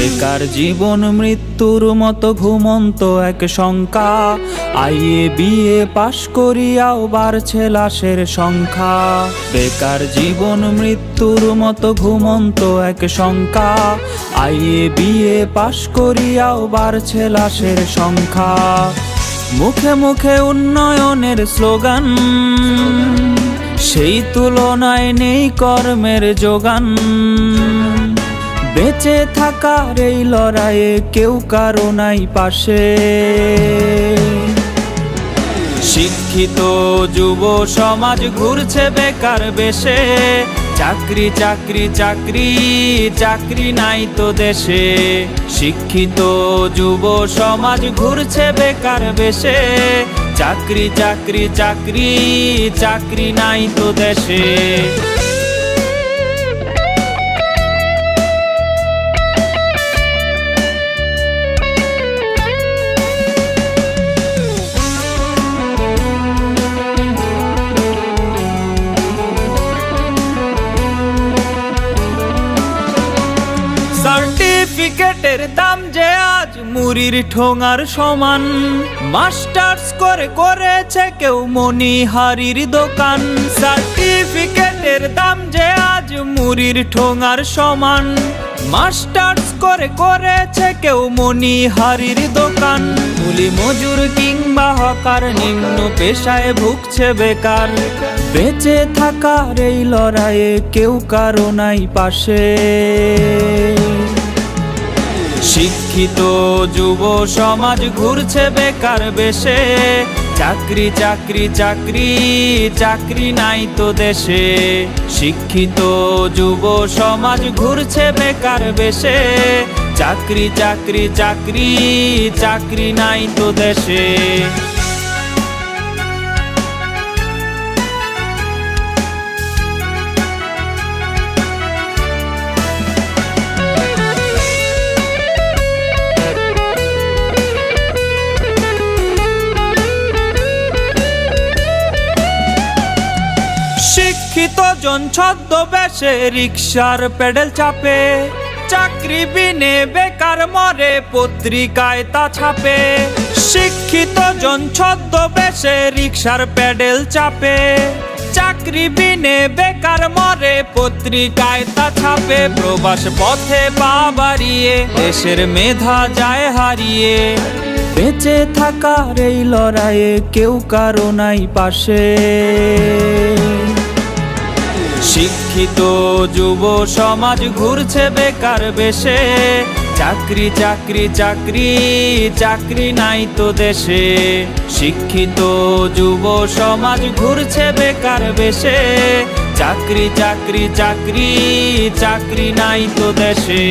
বেকার জীবন মৃত্যুর মতো ঘুমন্ত এক শঙ্কা। আইএ বিএ পাশ করিয়াও বাড়ছে লাশের সংখ্যা। বেকার জীবন মৃত্যুর মতো ঘুমন্ত এক শঙ্কা। আইএ বিএ পাশ করিয়াও বাড়ছে লাশের সংখ্যা। মুখে মুখে উন্নয়নের স্লোগান, সেই তুলনায় নেই কর্মের যোগান। বেঁচে থাকার এই লড়াইয়ে কেউ কারো নাই পাশে। শিক্ষিত যুব সমাজ ঘুরছে বেকার বেশে। চাকরি চাকরি চাকরি চাকরি নাই তো দেশে। শিক্ষিত যুব সমাজ ঘুরছে বেকার বেশে। চাকরি চাকরি চাকরি চাকরি নাই তো দেশে। সার্টিফিকেটের দাম যে আজ মুড়ির ঠোঙার সমান। মাস্টার্স করে করেছে কেউ মণিহারির দোকান। সার্টিফিকেটের দাম যে আজ মুড়ির ঠোঙার সমান। মাস্টার্স করে করেছে কেউ মণিহারির দোকান। কুলি মজুর কিংবা হকার নিম্ন পেশায় ভুগছে বেকার। বেঁচে থাকার এই লড়াইয়ে কেউ কারো নাই পাশে। শিক্ষিত যুব সমাজ ঘুরছে বেকার বেশে। চাকরি চাকরি চাকরি চাকরি নাই তো দেশে। শিক্ষিত যুব সমাজ ঘুরছে বেকার বেশে। চাকরি চাকরি চাকরি চাকরি নাই তো দেশে। শিক্ষিত জন ছদ্মবেশে রিকশার পেডেল চাপে। চাকরি বিনে বেকার মরে পত্রিকায় তা ছাপে। শিক্ষিত জন ছদ্মবেশে রিকশার পেডেল চাপে। চাকরি বিনে বেকার মরে পত্রিকায় তা ছাপে। প্রবাস পথে পা বাড়িয়ে দেশের মেধা যায় হারিয়ে। বেঁচে থাকার এই লড়াইয়ে কেউ কারো নাই পাশে। শিক্ষিত যুব সমাজ ঘুরছে বেকার বেশে। চাকরি চাকরি চাকরি চাকরি নাই তো দেশে। শিক্ষিত যুব সমাজ ঘুরছে বেকার বেশে। চাকরি চাকরি চাকরি চাকরি নাই তো দেশে।